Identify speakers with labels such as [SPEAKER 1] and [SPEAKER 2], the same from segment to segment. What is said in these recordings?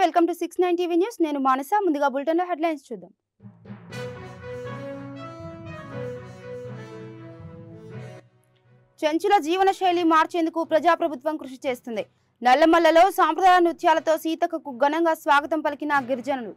[SPEAKER 1] Welcome to 69 TV news. నేను మానస. ముందుగా bulletin లో హెడ్లైన్స్ చూద్దాం. చెంచుల జీవన శైలి మార్చేందుకు ప్రజాప్రభుత్వం కృషి చేస్తుంది. నల్లమల్లలో సాంప్రదాయ నృత్యాలతో సీతక్కకు ఘనంగా స్వాగతం పలికిన గిరిజనులు.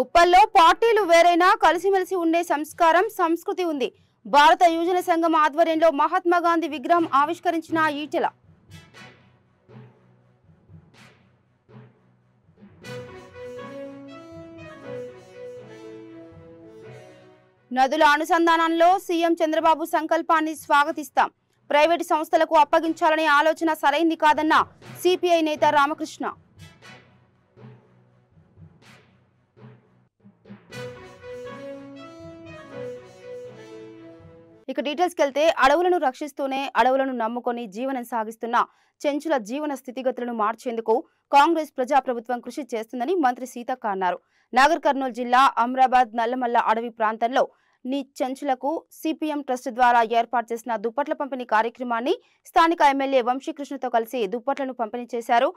[SPEAKER 1] ఉప్పల్లో పార్టీలు వేరైనా కలిసిమెలిసి ఉండే సంస్కారం, సంస్కృతి ఉంది. భారత యువజన సంఘం ఆధ్వర్యంలో మహాత్మా గాంధీ విగ్రహం ఆవిష్కరించిన ఈటెల. నదుల అనుసంధానంలో సీఎం చంద్రబాబు సంకల్పాన్ని స్వాగతిస్తాం. ప్రైవేటు సంస్థలకు అప్పగించాలనే ఆలోచన సరైంది కాదన్న సిపిఐ నేత రామకృష్ణ. ఇక డీటెయిల్స్కి వెళ్తే అడవులను రక్షిస్తూనే అడవులను నమ్ముకొని జీవనం సాగిస్తున్న చెంచుల జీవన స్థితిగతులను మార్చేందుకు కాంగ్రెస్ ప్రజాప్రభుత్వం కృషి చేస్తుందని మంత్రి సీతక్క అన్నారు. నాగర్ కర్నూలు జిల్లా అమ్రాబాద్ నల్లమల్ల అడవి ప్రాంతంలో చెంచులకు సిపిఎం ట్రస్ట్ ద్వారా ఏర్పాటు చేసిన దుప్పట్ల పంపిణీ కార్యక్రమాన్ని స్థానిక ఎమ్మెల్యే వంశీకృష్ణతో కలిసి దుప్పట్లను పంపిణీ చేశారు.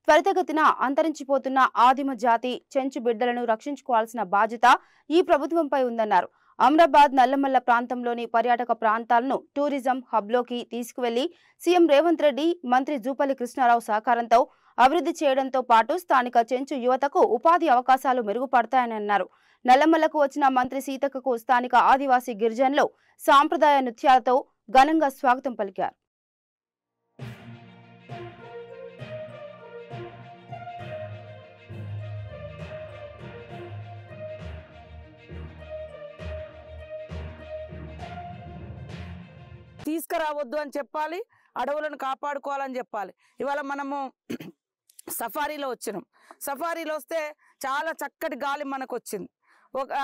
[SPEAKER 1] త్వరితగతిన అంతరించిపోతున్న ఆదిమ జాతి చెంచు బిడ్డలను రక్షించుకోవాల్సిన బాధ్యత ఈ ప్రభుత్వంపై ఉందన్నారు. అమ్రాబాద్ నల్లమల్ల ప్రాంతంలోని పర్యాటక ప్రాంతాలను టూరిజం హబ్లోకి తీసుకువెళ్లి సీఎం రేవంత్ రెడ్డి, మంత్రి జూపల్లి కృష్ణారావు సహకారంతో అభివృద్ధి చేయడంతో పాటు స్థానిక చెంచు యువతకు ఉపాధి అవకాశాలు మెరుగుపడతాయని అన్నారు. నల్లమల్లకు వచ్చిన మంత్రి సీతక్కకు స్థానిక ఆదివాసీ గిరిజనులు సాంప్రదాయ నృత్యాలతో ఘనంగా స్వాగతం పలికారు.
[SPEAKER 2] తీసుకురావద్దు అని చెప్పాలి, అడవులను కాపాడుకోవాలని చెప్పాలి. ఇవాళ మనము సఫారీలో వచ్చినాం. సఫారీలో వస్తే చాలా చక్కటి గాలి మనకు వచ్చింది.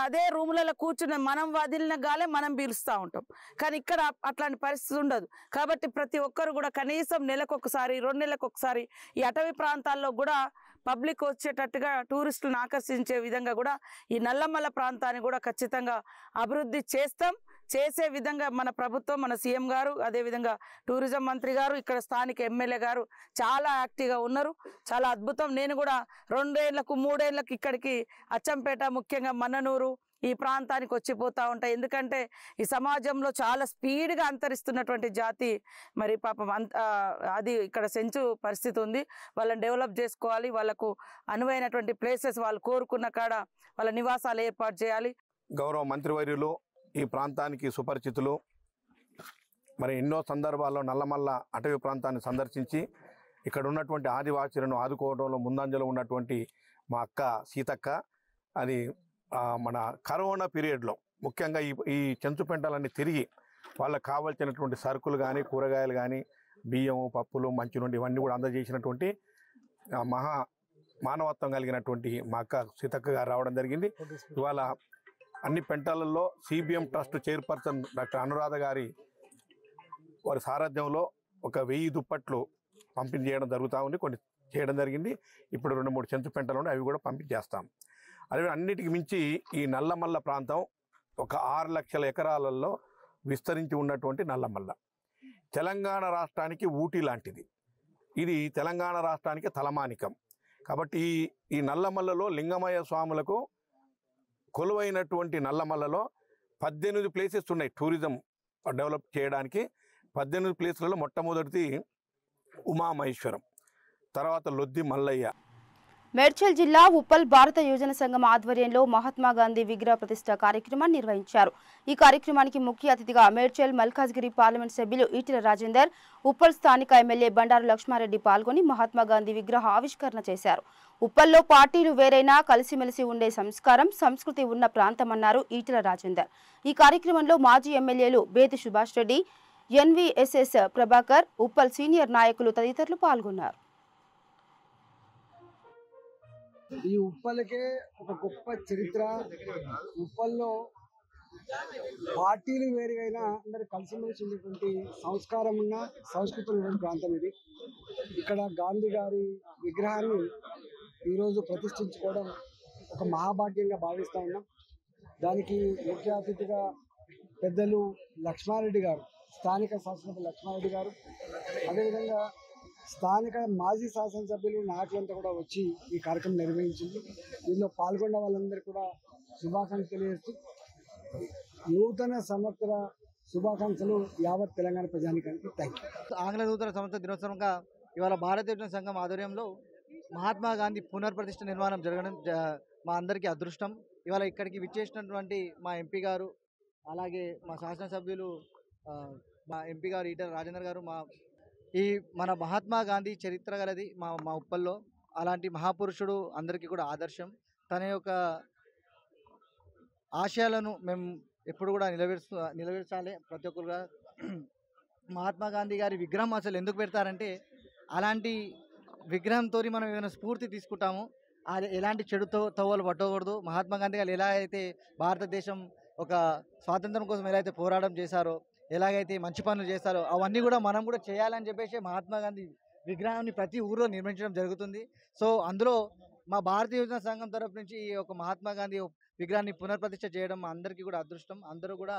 [SPEAKER 2] అదే రూములలో కూర్చుని మనం వదిలిన గాలే మనం పీలుస్తూ ఉంటాం. కానీ ఇక్కడ అట్లాంటి పరిస్థితి ఉండదు. కాబట్టి ప్రతి ఒక్కరు కూడా కనీసం నెలకొకసారి, 2 నెలలకు ఒకసారి ఈ అటవీ ప్రాంతాల్లో కూడా పబ్లిక్ వచ్చేటట్టుగా టూరిస్టులను ఆకర్షించే విధంగా కూడా ఈ నల్లమల్ల ప్రాంతాన్ని కూడా ఖచ్చితంగా అభివృద్ధి చేసే విధంగా మన ప్రభుత్వం, మన సీఎం గారు, అదేవిధంగా టూరిజం మంత్రి గారు, ఇక్కడ స్థానిక ఎమ్మెల్యే గారు చాలా యాక్టివ్గా ఉన్నారు. చాలా అద్భుతం. నేను కూడా 2 ఏళ్లకు 3 ఏళ్లకు ఇక్కడికి అచ్చంపేట, ముఖ్యంగా మన్ననూరు ఈ ప్రాంతానికి వచ్చిపోతూ ఉంటాయి. ఎందుకంటే ఈ సమాజంలో చాలా స్పీడ్గా అంతరిస్తున్నటువంటి జాతి మరి పాపం అది ఇక్కడ సెంచు పరిస్థితి ఉంది. వాళ్ళని డెవలప్ చేసుకోవాలి. వాళ్ళకు అనువైనటువంటి ప్లేసెస్ వాళ్ళు కోరుకున్న కాడ వాళ్ళ నివాసాలు ఏర్పాటు చేయాలి.
[SPEAKER 3] గౌరవ మంత్రివర్యులు ఈ ప్రాంతానికి సుపరిచితులు. మరి ఎన్నో సందర్భాల్లో నల్లమల్ల అటవీ ప్రాంతాన్ని సందర్శించి ఇక్కడ ఉన్నటువంటి ఆదివాసీలను ఆదుకోవడంలో ముందంజలో ఉన్నటువంటి మా అక్క సీతక్క, అది మన కరోనా పీరియడ్లో ముఖ్యంగా ఈ చెంచు పెంటలన్నీ తిరిగి వాళ్ళకు కావాల్సినటువంటి సరుకులు కానీ, కూరగాయలు కానీ, బియ్యము, పప్పులు, మంచినీళ్ళు ఇవన్నీ కూడా అందజేసినటువంటి మానవత్వం కలిగినటువంటి మా అక్క సీతక్క గారు రావడం జరిగింది. ఇవాళ అన్ని పెంటలలో CBM trust chairperson doctor Anuradha గారి వారి సారథ్యంలో 1000 దుప్పట్లు పంపిణీ చేయడం జరుగుతూ ఉంది. కొన్ని చేయడం జరిగింది. ఇప్పుడు 2-3 చెంచు పెంటలు ఉన్నాయి, అవి కూడా పంపిణీ చేస్తాం. అదే అన్నిటికి మించి ఈ నల్లమల్ల ప్రాంతం 6 లక్షల ఎకరాలలో విస్తరించి ఉన్నటువంటి నల్లమల్ల తెలంగాణ రాష్ట్రానికి ఊటీ లాంటిది. ఇది తెలంగాణ రాష్ట్రానికి తలమానికం. కాబట్టి ఈ నల్లమల్లలో లింగమయ్య స్వాములకు కొలువైనటువంటి నల్లమల్లలో 18 ప్లేసెస్ ఉన్నాయి టూరిజం డెవలప్ చేయడానికి. 18 ప్లేసులలో మొట్టమొదటిది ఉమామహేశ్వరం, తర్వాత లొద్ది మల్లయ్య.
[SPEAKER 1] మేడ్చల్ జిల్లా ఉప్పల్ భారత యువజన సంఘం ఆధ్వర్యంలో మహాత్మా గాంధీ విగ్రహ ప్రతిష్ఠ కార్యక్రమాన్ని నిర్వహించారు. ఈ కార్యక్రమానికి ముఖ్య అతిథిగా మేడ్చల్ మల్కాజ్గిరి పార్లమెంట్ సభ్యులు ఈటెల రాజేందర్, ఉప్పల్ స్థానిక ఎమ్మెల్యే బండారు లక్ష్మారెడ్డి పాల్గొని మహాత్మా గాంధీ విగ్రహ ఆవిష్కరణ చేశారు. ఉప్పల్లో పార్టీలు వేరైనా కలిసిమెలిసి ఉండే సంస్కారం, సంస్కృతి ఉన్న ప్రాంతమన్నారు ఈటెల రాజేందర్. ఈ కార్యక్రమంలో మాజీ ఎమ్మెల్యేలు బేతి సుభాష్ రెడ్డి, ఎన్వీఎస్ఎస్ ప్రభాకర్, ఉప్పల్ సీనియర్ నాయకులు తదితరులు పాల్గొన్నారు.
[SPEAKER 4] ఈ ఉప్పలకే ఒక గొప్ప చరిత్ర. ఉప్పల్లో పార్టీలు వేరుగైనా అందరు కలిసిమెలిసి ఉండేటువంటి సంస్కారం ఉన్న, సంస్కృతి ఉన్న ప్రాంతం ఇది. ఇక్కడ గాంధీ గారి విగ్రహాన్ని ఈరోజు ప్రతిష్ఠించుకోవడం ఒక మహాభాగ్యంగా భావిస్తూ ఉన్నాం. దానికి ముఖ్య అతిథిగా పెద్దలు లక్ష్మారెడ్డి గారు, స్థానిక శాసనసభ్యులు లక్ష్మారెడ్డి గారు, అదేవిధంగా స్థానిక మాజీ శాసనసభ్యులు నాయకులంతా కూడా వచ్చి ఈ కార్యక్రమం నిర్వహించింది. దీనిలో పాల్గొన్న వాళ్ళందరికీ కూడా శుభాకాంక్షలు తెలియజేస్తూ నూతన సంవత్సర శుభాకాంక్షలు యావత్ తెలంగాణ ప్రజానికానికి. Thank you.
[SPEAKER 5] ఆంగ్ల నూతన సంవత్సర దినోత్సవంగా ఇవాళ భారతీయ విజ్ఞాన సంఘం ఆధ్వర్యంలో మహాత్మా గాంధీ పునర్ప్రతిష్ఠ నిర్మాణం జరగడం మా అందరికీ అదృష్టం. ఇవాళ ఇక్కడికి విచ్చేసినటువంటి మా ఎంపీ గారు, అలాగే మా శాసనసభ్యులు మా ఎంపీ గారు ఈటెల రాజేందర్ గారు, మన మహాత్మా గాంధీ చరిత్ర గలది మా ఉప్పల్లో. అలాంటి మహాపురుషుడు అందరికీ కూడా ఆదర్శం. తన యొక్క ఆశయాలను మేము ఎప్పుడు కూడా నిలబెట్టాలి. ప్రతి ఒక్కరుగా మహాత్మా గాంధీ గారి విగ్రహం అసలు ఎందుకు పెడతారంటే, అలాంటి విగ్రహంతో మనం ఏదైనా స్ఫూర్తి తీసుకుంటాము. అది ఎలాంటి చెడు తవ్వలు పట్టకూడదు. మహాత్మా గాంధీ గారు ఎలా అయితే భారతదేశం ఒక స్వాతంత్రం కోసం ఎలా అయితే పోరాటం చేశారో, ఎలాగైతే మంచి పనులు చేస్తారో అవన్నీ కూడా మనం కూడా చేయాలని చెప్పేసి మహాత్మా గాంధీ విగ్రహాన్ని ప్రతి ఊరిలో నిర్మించడం జరుగుతుంది. సో అందులో మా భారతీయ విజ్ఞాన సంఘం తరఫు నుంచి ఈ యొక్క మహాత్మా గాంధీ విగ్రహాన్ని పునర్ప్రతిష్ఠ చేయడం అందరికీ కూడా అదృష్టం. అందరూ కూడా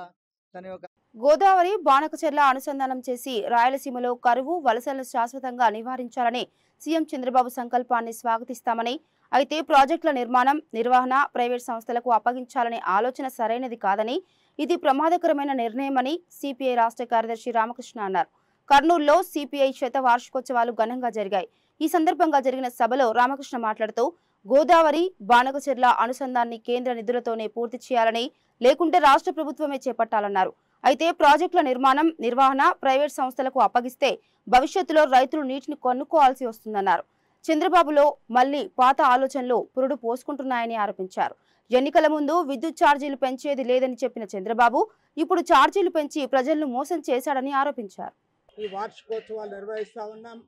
[SPEAKER 5] తన యొక్క
[SPEAKER 1] గోదావరి బానకచెర్ల అనుసంధానం చేసి రాయలసీమలో కరువు వలసలను శాశ్వతంగా నివారించాలని సీఎం చంద్రబాబు సంకల్పాన్ని స్వాగతిస్తామని, అయితే ప్రాజెక్టుల నిర్మాణం, నిర్వహణ ప్రైవేట్ సంస్థలకు అప్పగించాలనే ఆలోచన సరైనది కాదని, ఇది ప్రమాదకరమైన నిర్ణయమని సిపిఐ రాష్ట్ర కార్యదర్శి రామకృష్ణ అన్నారు. కర్నూలులో సిపిఐ శతవార్షికోత్సవాలు ఘనంగా జరిగాయి. ఈ సందర్భంగా జరిగిన సభలో రామకృష్ణ మాట్లాడుతూ, గోదావరి బానకచెర్ల అనుసంధానాన్ని కేంద్ర నిధులతోనే పూర్తి చేయాలని, లేకుంటే రాష్ట్ర ప్రభుత్వమే చేపట్టాలన్నారు. అయితే ప్రాజెక్టుల నిర్మాణం, నిర్వహణ ప్రైవేట్ సంస్థలకు అప్పగిస్తే భవిష్యత్తులో రైతులు నీటిని కొనుక్కోవాల్సి వస్తుందన్నారు. చంద్రబాబులో మళ్లీ పాత ఆలోచనలు పురుడు పోసుకుంటున్నాయని ఆరోపించారు. ఎన్నికల ముందు విద్యుత్ ఛార్జీలు పెంచేది లేదని చెప్పిన చంద్రబాబు ఇప్పుడు ఛార్జీలు పెంచి ప్రజలను మోసం చేశాడని ఆరోపించారు.
[SPEAKER 6] ఈ వార్షికోత్సవాలు నిర్వహిస్తా ఉన్నాం.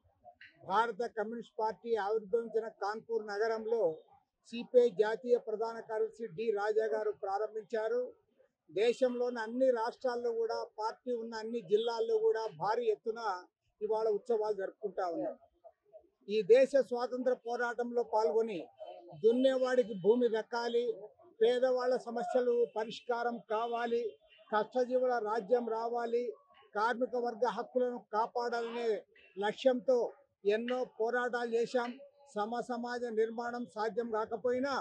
[SPEAKER 6] భారత కమ్యూనిస్ట్ పార్టీ ఆవిర్భవించిన కాన్పూర్ నగరంలో సిపిఐ జాతీయ ప్రధాన కార్యదర్శి డి రాజా గారు ప్రారంభించారు. దేశంలోని అన్ని రాష్ట్రాల్లో కూడా పార్టీ ఉన్న అన్ని జిల్లాల్లో కూడా భారీ ఎత్తున ఇవాళ ఉత్సవాలు జరుపుకుంటా ఉన్నాం. ఈ దేశ స్వాతంత్ర పోరాటంలో పాల్గొని దున్నేవాడికి భూమి దక్కాలి, పేదవాళ్ల సమస్యలు పరిష్కారం కావాలి, కష్టజీవుల రాజ్యం రావాలి, కార్మిక వర్గ హక్కులను కాపాడాలనే లక్ష్యంతో ఎన్నో పోరాటాలు చేశాం. సమాజ నిర్మాణం సాధ్యం కాకపోయినా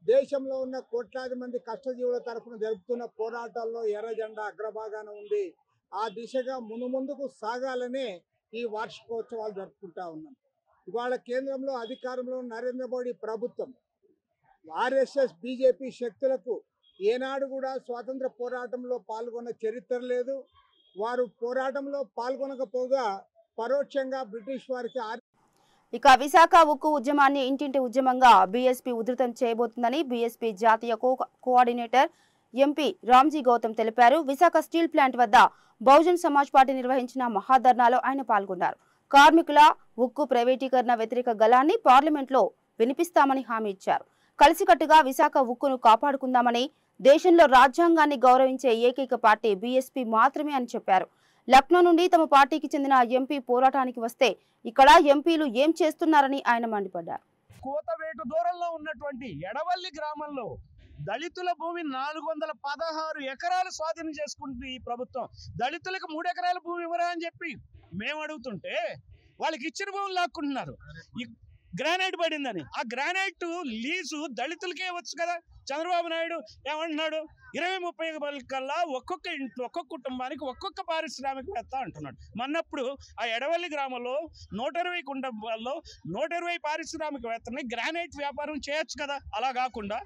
[SPEAKER 6] దేశంలో ఉన్న కోట్లాది మంది కష్టజీవుల తరఫున జరుపుతున్న పోరాటాల్లో ఎర్ర జెండా అగ్రభాగాన ఉంది. ఆ దిశగా ముందుకు సాగాలనే ఈ వార్షికోత్సవాలు జరుపుకుంటా ఉన్నాం. ఇవాళ కేంద్రంలో అధికారంలో నరేంద్ర మోడీ ప్రభుత్వం ఆర్ఎస్ఎస్ బీజేపీ శక్తులకు ఏనాడు కూడా స్వాతంత్ర పోరాటంలో పాల్గొన్న చరిత్ర లేదు. వారు పోరాటంలో పాల్గొనకపోగా పరోక్షంగా బ్రిటిష్ వారికి
[SPEAKER 1] ఇక విశాఖ ఉక్కు ఉద్యమాన్ని ఇంటింటి ఉద్యమంగా బీఎస్పీ ఉధృతం చేయబోతుందని బీఎస్పీ జాతీయ కోఆర్డినేటర్ ఎంపీ రామ్జీ గౌతమ్ తెలిపారు. విశాఖ స్టీల్ ప్లాంట్ వద్ద బహుజన్ సమాజ్ పార్టీ నిర్వహించిన మహాధర్నాలో ఆయన పాల్గొన్నారు. కార్మికుల ఉక్కు ప్రైవేటీకరణ వ్యతిరేక గళాన్ని పార్లమెంట్లో వినిపిస్తామని హామీ ఇచ్చారు. కలిసికట్టుగా విశాఖ ఉక్కును కాపాడుకుందామని, దేశంలో రాజ్యాంగాన్ని గౌరవించే ఏకైక పార్టీ బీఎస్పీ మాత్రమే అని చెప్పారు. లక్నో నుండి తమ పార్టీకి చెందిన ఎంపీ పోరాటానికి వస్తే ఇక్కడ ఎంపీలు ఏం చేస్తున్నారని ఆయన మండిపడ్డారు.
[SPEAKER 7] కోతవేటు దూరంలో ఉన్నటువంటి ఎడవల్లి గ్రామంలో దళితుల భూమి 416 ఎకరాలు స్వాధీనం చేసుకుంటుంది ఈ ప్రభుత్వం. దళితులకు 3 ఎకరాల భూమి ఇవ్వరా అని చెప్పి మేము అడుగుతుంటే వాళ్ళకి ఇచ్చిన భూములు లాక్కుంటున్నారు. గ్రానైట్ పడిందని ఆ గ్రానైట్ లీజు దళితులకే వచ్చు కదా. చంద్రబాబు నాయుడు ఏమంటున్నాడు, 20-30 కల్లా ఒక్కొక్క ఇంట్లో ఒక్కొక్క కుటుంబానికి ఒక్కొక్క పారిశ్రామికవేత్త అంటున్నాడు. మొన్నప్పుడు ఆ ఎడవల్లి గ్రామంలో 120 కుటుంబాల్లో 120 పారిశ్రామికవేత్తని గ్రానైట్ వ్యాపారం చేయొచ్చు కదా. అలా కాకుండా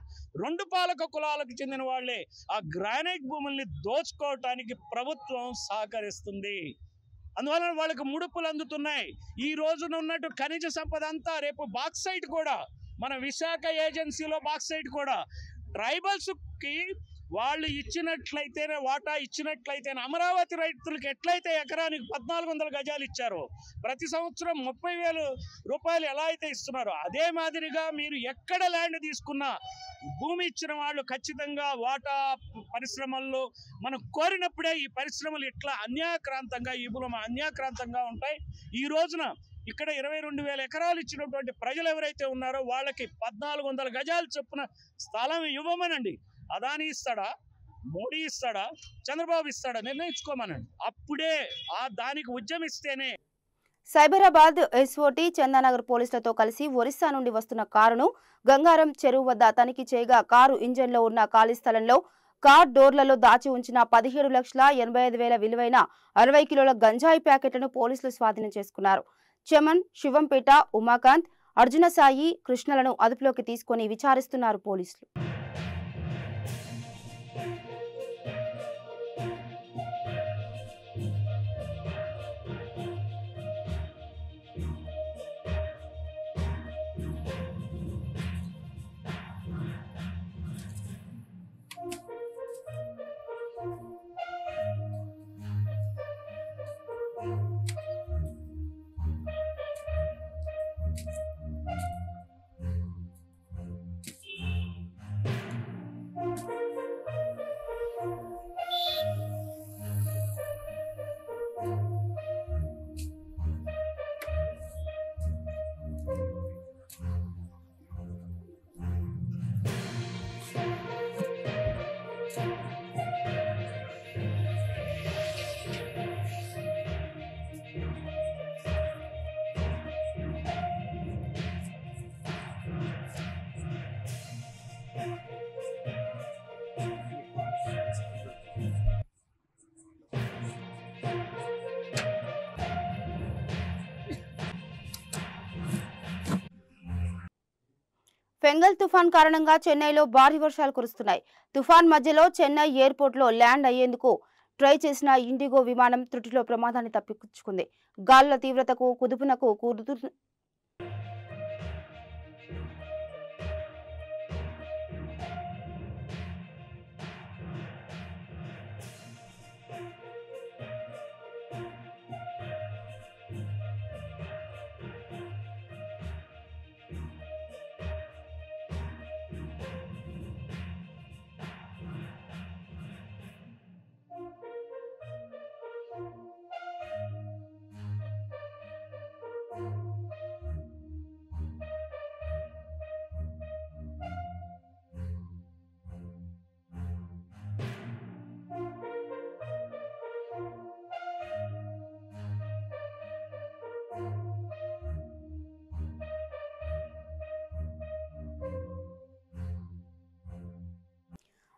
[SPEAKER 7] 2 పాలక కులాలకు చెందిన వాళ్లే ఆ గ్రానైట్ భూముల్ని దోచుకోవటానికి ప్రభుత్వం సహకరిస్తుంది. అందువలన వాళ్ళకి ముడుపులు అందుతున్నాయి. ఈ రోజున ఉన్నట్టు ఖనిజ సంపద అంతా రేపు బాక్సైట్ కూడా, మన విశాఖ ఏజెన్సీలో బాక్సైట్ కూడా ట్రైబల్స్కి వాళ్ళు ఇచ్చినట్లయితేనే, వాటా ఇచ్చినట్లయితేనే, అమరావతి రైతులకు ఎట్లయితే ఎకరానికి 1400 గజాలు ఇచ్చారో ప్రతి సంవత్సరం 30,000 రూపాయలు ఎలా అయితే ఇస్తున్నారో అదే మాదిరిగా మీరు ఎక్కడ ల్యాండ్ తీసుకున్నా భూమి ఇచ్చిన వాళ్ళు ఖచ్చితంగా వాటా పరిశ్రమల్లో మనం కోరినప్పుడే ఈ పరిశ్రమలు ఇట్లా అన్యాక్రాంతంగా ఈ భూమి అన్యాక్రాంతంగా ఉంటాయి. ఈ రోజున ఇక్కడ 22,000 ఎకరాలు ఇచ్చినటువంటి ప్రజలు ఎవరైతే ఉన్నారో వాళ్ళకి 1400 గజాలు చొప్పున స్థలం ఇవ్వమనండి. అదాని ఇస్తాడా, మోడీ ఇస్తాడా చంద్రబాబు ఇస్తాడా నిర్ణయించుకోమనండి. అప్పుడే దానికి ఉద్యమిస్తేనే.
[SPEAKER 1] సైబరాబాద్ ఎస్ఓటీ చందానగర్ పోలీసులతో కలిసి ఒరిస్సా నుండి వస్తున్న కారును గంగారం చెరువు వద్ద తనిఖీ చేయగా కారు ఇంజన్లో ఉన్న ఖాళీ స్థలంలో కార్ డోర్లలో దాచి ఉంచిన 17,85,000 విలువైన 60 కిలోల గంజాయి ప్యాకెట్లను పోలీసులు స్వాధీనం చేసుకున్నారు. చమన్, శివంపేట, ఉమాకాంత్, అర్జునసాయి, కృష్ణలను అదుపులోకి తీసుకుని విచారిస్తున్నారు పోలీసులు. ఫెంగల్ తుఫాన్ కారణంగా చెన్నైలో భారీ వర్షాలు కురుస్తున్నాయి. తుఫాన్ మధ్యలో చెన్నై ఎయిర్పోర్ట్లో ల్యాండ్ అయ్యేందుకు ట్రై చేసిన ఇండిగో విమానం త్రుటిలో ప్రమాదాన్ని తప్పించుకుంది. గాలుల తీవ్రతకు కుదుపునకు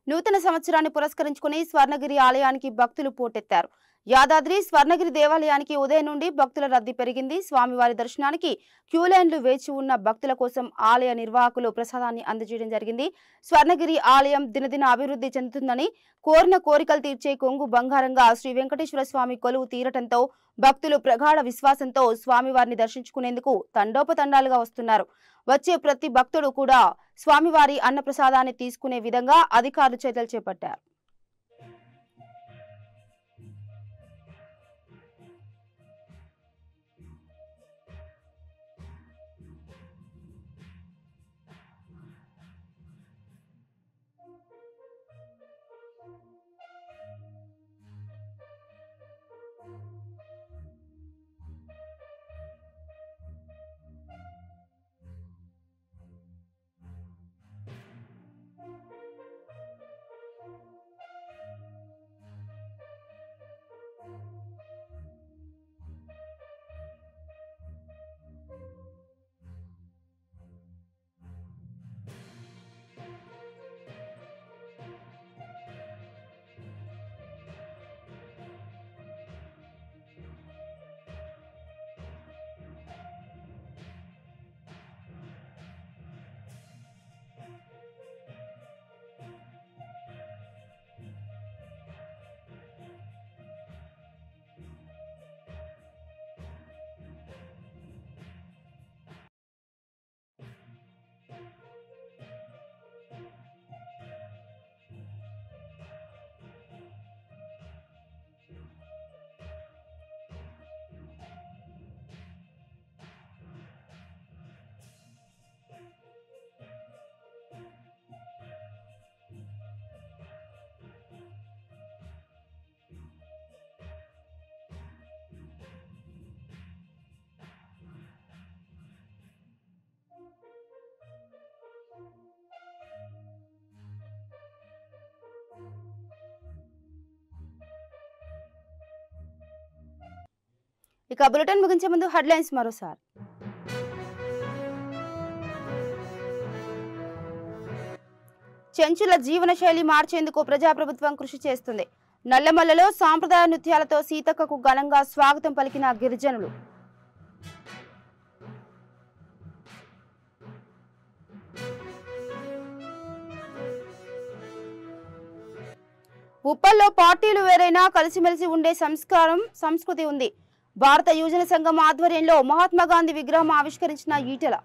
[SPEAKER 1] నూతన సంవత్సరాన్ని పురస్కరించుకుని స్వర్ణగిరి ఆలయానికి భక్తులు పోటెత్తారు. యాదాద్రి స్వర్ణగిరి దేవాలయానికి ఉదయం నుండి భక్తుల రద్దీ పెరిగింది. స్వామివారి దర్శనానికి క్యూలైన్లు వేచి ఉన్న భక్తుల కోసం ఆలయ నిర్వాహకులు ప్రసాదాన్ని అందజేయడం జరిగింది. స్వర్ణగిరి ఆలయం దినదిన అభివృద్ధి చెందుతుందని, కోరిన కోరికలు తీర్చే కొంగు బంగారంగా శ్రీ వెంకటేశ్వర స్వామి కొలువు తీరటంతో భక్తులు ప్రగాఢ విశ్వాసంతో స్వామివారిని దర్శించుకునేందుకు తండోపతండాలుగా వస్తున్నారు. వచ్చే ప్రతి భక్తుడు కూడా స్వామివారి అన్నప్రసాదాన్ని తీసుకునే విధంగా అధికారులు చర్యలు చేపట్టారు. ఇక బులెటిన్ ముగించే ముందు హెడ్లైన్స్ మరోసారి. చెంచుల జీవనశైలి మార్చేందుకు ప్రజాప్రభుత్వం కృషి చేస్తుంది. నల్లమల్లలో సాంప్రదాయ నృత్యాలతో సీతక్కకు ఘనంగా స్వాగతం పలికిన గిరిజనులు. ఉప్పల్లో పార్టీలు వేరైనా కలిసిమెలిసి ఉండే సంస్కృతి ఉంది. భారత యువజన సంఘం ఆధ్వర్యంలో మహాత్మా గాంధీ విగ్రహం ఆవిష్కరించిన ఈటెల.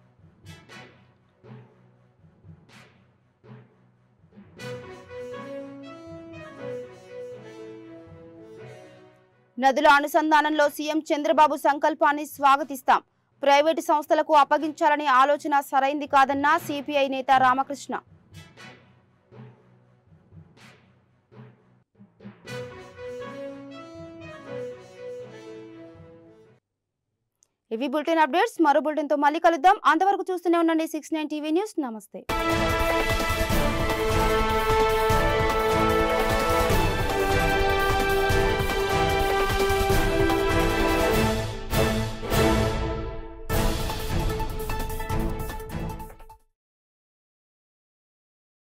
[SPEAKER 1] నదుల అనుసంధానంలో సీఎం చంద్రబాబు సంకల్పాన్ని స్వాగతిస్తాం. ప్రైవేటు సంస్థలకు అప్పగించాలనే ఆలోచన సరైంది కాదన్న సిపిఐ నేత రామకృష్ణ. ఇవి బులెటిన్ అప్డేట్స్. మరో బులెటిన్ తో మళ్ళీ కలుద్దాం. అంతవరకు చూస్తూనే ఉండండి 69 టీవీ న్యూస్. నమస్తే.